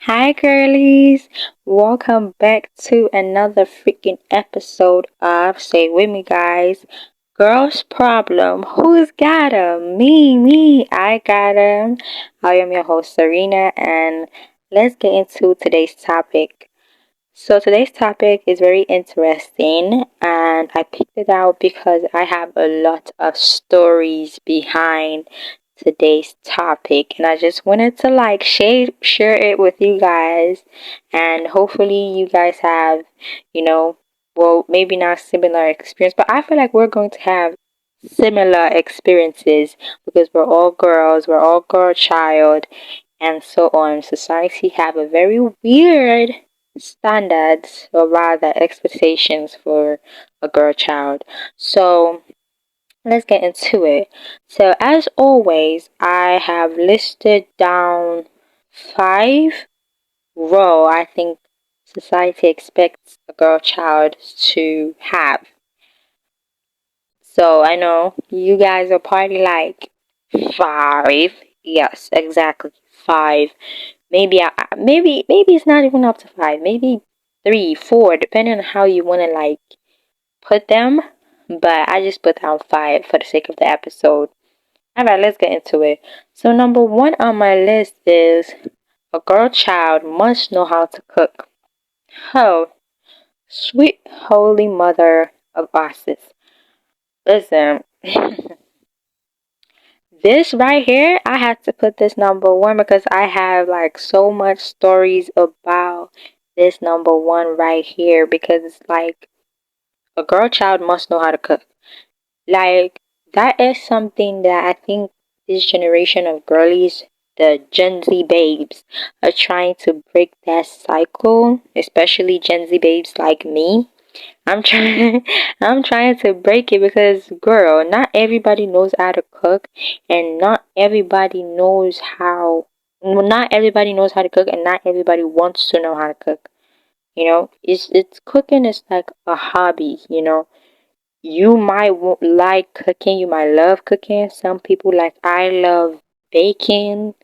Hi, girlies. Welcome back to another freaking episode of Say With Me, guys. Girls Problem. Who's got 'em? Me. I got 'em. I am your host, Serena, and let's get into today's topic. So, today's topic is very interesting, and I picked it out because I have a lot of stories behind today's topic, and I just wanted to share it with you guys, and hopefully you guys have, well, maybe not similar experience, but I feel like we're going to have similar experiences because we're all girls, we're all girl child, and so on. Society have a very weird standards, or rather expectations, for a girl child. So let's get into it. So, as always, I have listed down 5 row I think society expects a girl child to have. So, I know you guys are probably like, 5? Yes, exactly. 5. Maybe it's not even up to 5. Maybe 3, 4, depending on how you want to put them. But I just put down 5 for the sake of the episode. Alright, let's get into it. So, number 1 on my list is a girl child must know how to cook. Oh, sweet holy mother of Isis. Listen, this right here, I had to put this number 1 because I have so much stories about this number 1 right here, because it's like a girl child must know how to cook. That is something that I think this generation of girlies, the Gen Z babes, are trying to break that cycle, especially Gen Z babes like me. I'm trying I'm trying to break it because, girl, not everybody knows how to cook, and not everybody knows how to cook, and not everybody wants to know how to cook. It's cooking is like a hobby. You might like cooking, you might love cooking. Some people, like, I love baking,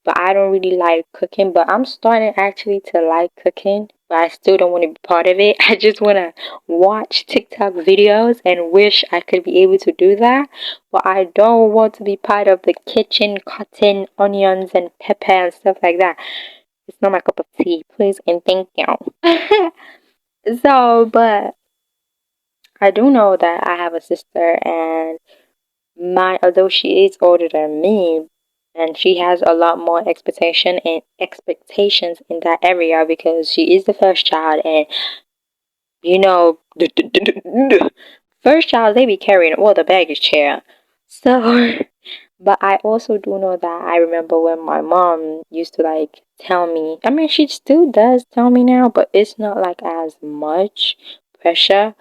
but I don't really like cooking. But I'm starting actually to like cooking, but I still don't want to be part of it. I just want to watch TikTok videos and wish I could be able to do that. But I don't want to be part of the kitchen, cutting onions and pepper and stuff like that. It's not my cup of tea, please and thank you. But I do know that I have a sister, and although she is older than me, and she has a lot more expectations in that area because she is the first child, and you know, first child, they be carrying the baggage chair. So, but I also do know that I remember when my mom used to tell me. I mean, she still does tell me now, but it's not like as much pressure.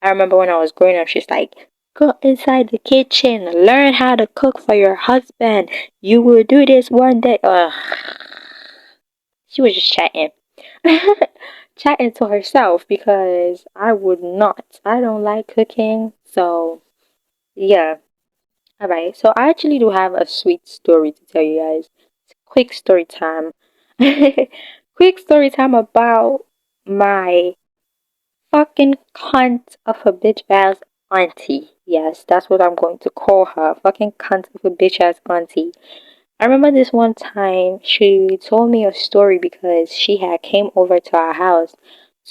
I remember when I was growing up, she's like, go inside the kitchen, learn how to cook for your husband. You will do this one day. Ugh. She was just chatting. Chatting to herself, because I would not. I don't like cooking. So, yeah. Alright, so I actually do have a sweet story to tell you guys. Quick story time. Quick story time about my fucking cunt of a bitch ass auntie. Yes, that's what I'm going to call her. Fucking cunt of a bitch ass auntie. I remember this one time she told me a story because she had came over to our house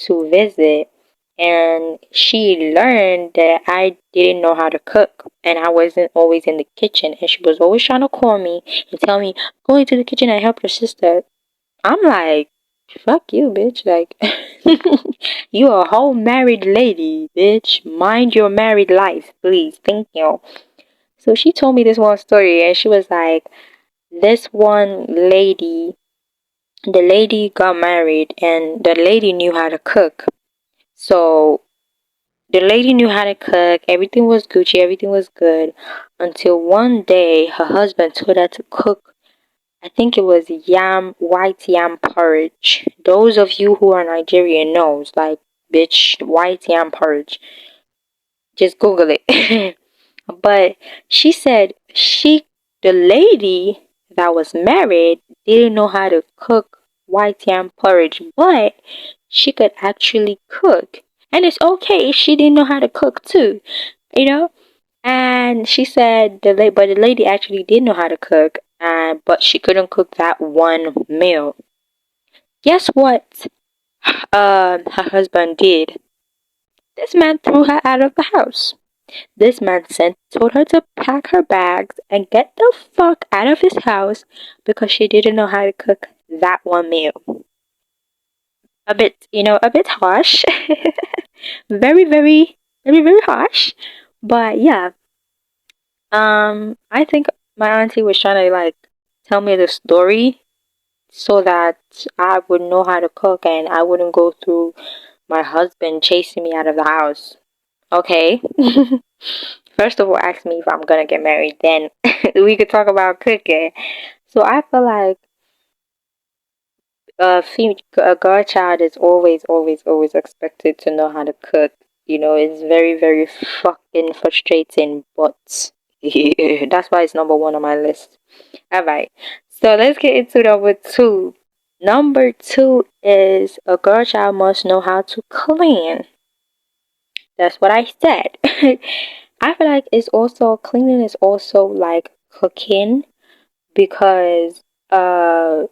to visit, and she learned that I didn't know how to cook and I wasn't always in the kitchen, and she was always trying to call me and tell me, go into the kitchen and help your sister. I'm like, fuck you, bitch. Like, you a whole married lady, bitch. Mind your married life, please. Thank you. So she told me this one story, and she was like, this one lady, the lady got married, and the lady knew how to cook. So the lady knew how to cook. Everything was Gucci. Everything was good. Until one day, her husband told her to cook. I think it was white yam porridge. Those of you who are Nigerian knows, like, bitch, white yam porridge. Just Google it. But she said the lady that was married, didn't know how to cook white yam porridge, but she could actually cook. And it's okay if she didn't know how to cook too, you know? And she said but the lady actually did know how to cook, but she couldn't cook that one meal. Guess what? Her husband did. This man threw her out of the house. This man told her to pack her bags and get the fuck out of his house because she didn't know how to cook that one meal. A bit harsh. Very, very, very, very harsh. But yeah, I think my auntie was trying to like tell me the story so that I would know how to cook and I wouldn't go through my husband chasing me out of the house. Okay. First of all, ask me if I'm gonna get married, then we could talk about cooking. So I feel like a girl child is always, always, always expected to know how to cook. You know, it's very, very fucking frustrating, but that's why it's number one on my list. Alright, so let's get into number two. Number two is a girl child must know how to clean. That's what I said. I feel like it's also cleaning is also like cooking because it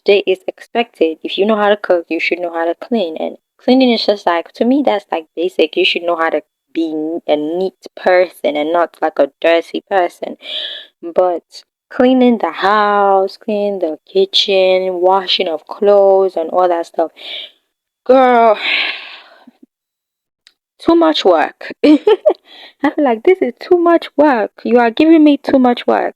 is expected. If you know how to cook, you should know how to clean. And cleaning is just like, to me, that's like basic. You should know how to be a neat person and not like a dirty person. But cleaning the house, cleaning the kitchen, washing of clothes, and all that stuff, girl, too much work. I feel like this is too much work. You are giving me too much work.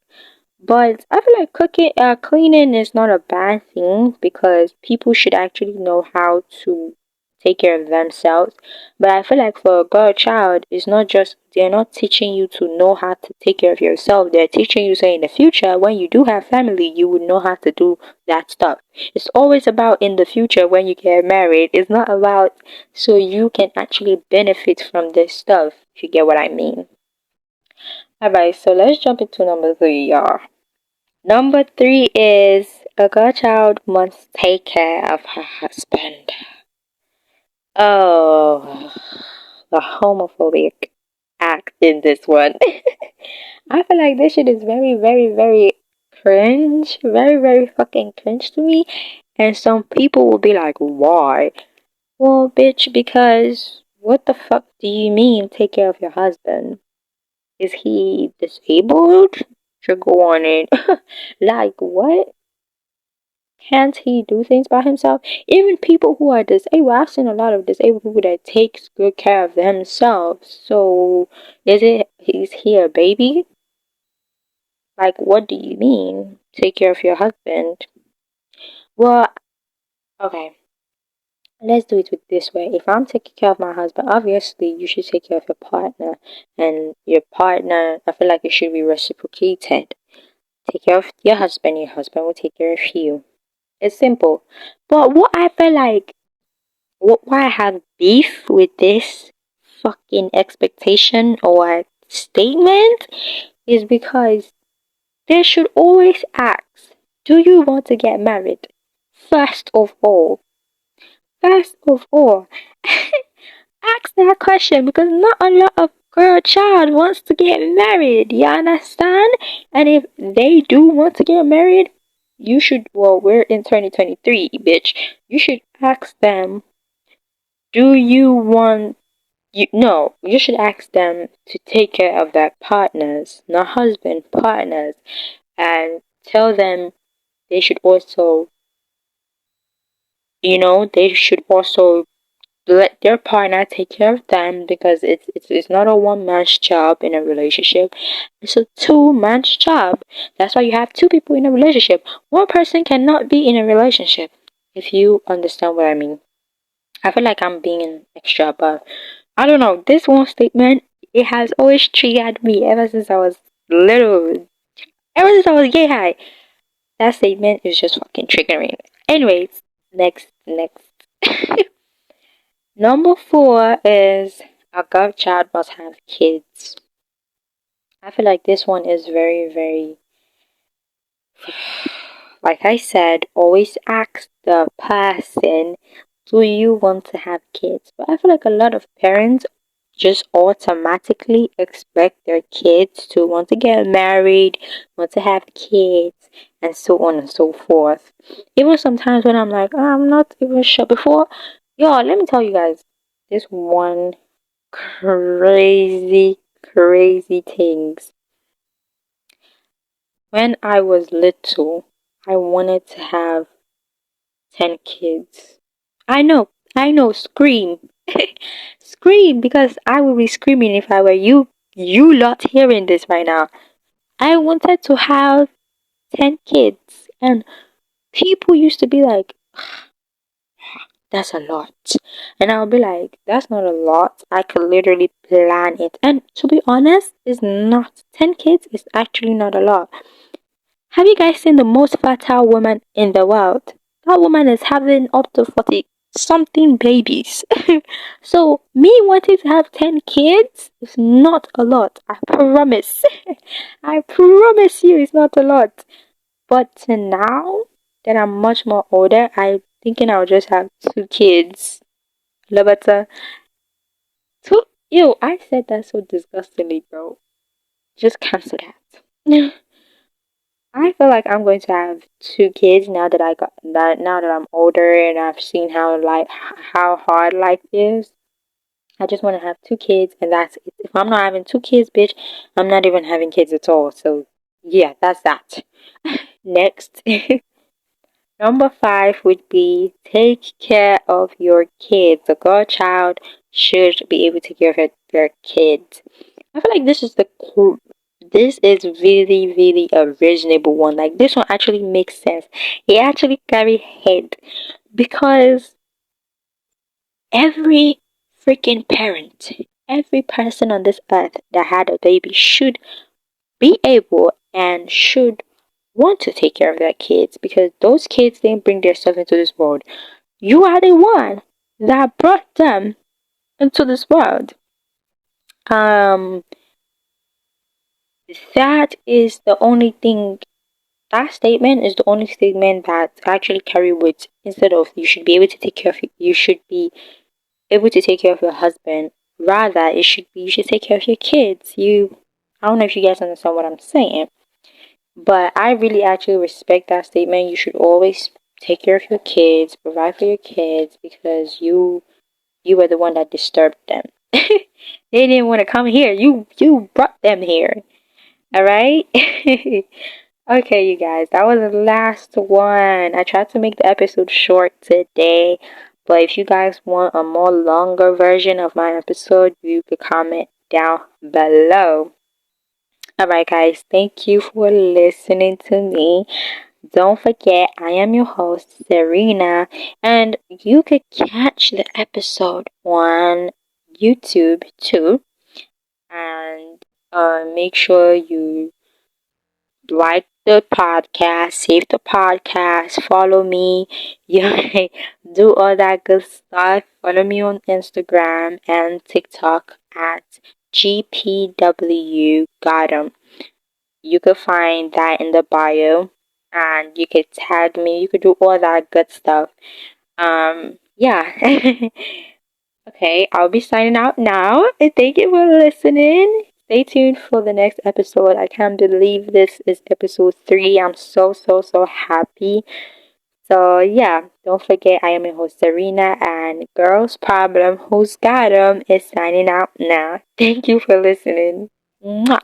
But I feel like cleaning is not a bad thing because people should actually know how to take care of themselves. But I feel like for a girl child, it's not just, they're not teaching you to know how to take care of yourself. They're teaching you, say, in the future, when you do have family, you would know how to do that stuff. It's always about in the future when you get married. It's not about so you can actually benefit from this stuff, if you get what I mean. Alright, so let's jump into number three, y'all. Number three is a girl child must take care of her husband. Oh, the homophobic act in this one. I feel like this shit is very, very, very cringe. Very, very fucking cringe to me. And some people will be like, why? Well, bitch, because what the fuck do you mean take care of your husband? Is he disabled? Should go on it. Like, what? Can't he do things by himself? Even people who are disabled, I've seen a lot of disabled people that takes good care of themselves. So, is he a baby? Like, what do you mean? Take care of your husband? Well, okay. Let's do it with this way. If I'm taking care of my husband, obviously you should take care of your partner. And your partner, I feel like it should be reciprocated. Take care of your husband will take care of you. It's simple. But what I feel like, why I have beef with this fucking expectation or statement is because they should always ask, do you want to get married? First of all. First of all. Ask that question because not a lot of girl child wants to get married. You understand? And if they do want to get married, you should, well, we're in 2023, bitch. You should ask them, do you want, no, you should ask them to take care of their partners, not husband, partners, and tell them they should also, they should also let their partner take care of them because it's not a one man's job in a relationship. It's a two man's job. That's why you have two people in a relationship. One person cannot be in a relationship. If you understand what I mean. I feel like I'm being extra, but I don't know. This one statement, it has always triggered me ever since I was little. Ever since I was gay high. That statement is just fucking triggering. Anyways, next. Number four is a girl child must have kids. I feel like this one is very, very like I said, always ask the person, do you want to have kids? But I feel like a lot of parents just automatically expect their kids to want to get married, want to have kids, and so on and so forth. Even sometimes when I'm like, "Oh, I'm not even sure." Before, yo, let me tell you guys this one crazy, crazy things. When I was little, I wanted to have 10 kids. I know, scream. Scream, because I would be screaming if I were you. You lot hearing this right now. I wanted to have 10 kids. And people used to be like, that's a lot. And I'll be like, that's not a lot. I could literally plan it. And to be honest, it's not. 10 kids is actually not a lot. Have you guys seen the most fertile woman in the world? That woman is having up to 40 something babies. So, me wanting to have 10 kids is not a lot. I promise. I promise you it's not a lot. But now that I'm much more older, I'm thinking I'll just have 2 kids. Labata. Two. Ew, I said that so disgustingly, bro. Just cancel that. I feel like I'm going to have 2 kids now that I got that. Now that I'm older and I've seen how hard life is. I just want to have 2 kids, and that's it. If I'm not having 2 kids, bitch, I'm not even having kids at all. So yeah, that's that. Next, number 5 would be take care of your kids. A girl child should be able to take care of their kids. I feel like this is really, really a reasonable one. Like, this one actually makes sense. It actually carry head, because every freaking parent, every person on this earth that had a baby should be able and should want to take care of their kids, because those kids didn't bring themselves into this world. You are the one that brought them into this world. Um, that is the only thing. That statement is the only statement that actually carry weight. Instead of you should be able to take care of you should be able to take care of your husband. Rather, it should be you should take care of your kids. I don't know if you guys understand what I'm saying, but I really actually respect that statement. You should always take care of your kids, provide for your kids, because you were the one that disturbed them. They didn't want to come here. You brought them here. All right. Okay, you guys, that was the last one. I tried to make the episode short today, but if you guys want a more longer version of my episode, you could comment down below. Alright, guys, thank you for listening to me. Don't forget, I am your host, Serena, and you could catch the episode on YouTube too. And make sure you like the podcast, save the podcast, follow me, yeah, do all that good stuff. Follow me on Instagram and TikTok at gpwgotem. You could find that in the bio, and you could tag me. You could do all that good stuff. Yeah. Okay, I'll be signing out now. And thank you for listening. Stay tuned for the next episode. I can't believe this is episode 3. I'm so, so, so happy. So, yeah, don't forget, I am your host, Serena, and Girls Problem, Who's Got 'em, is signing out now. Thank you for listening. Mwah.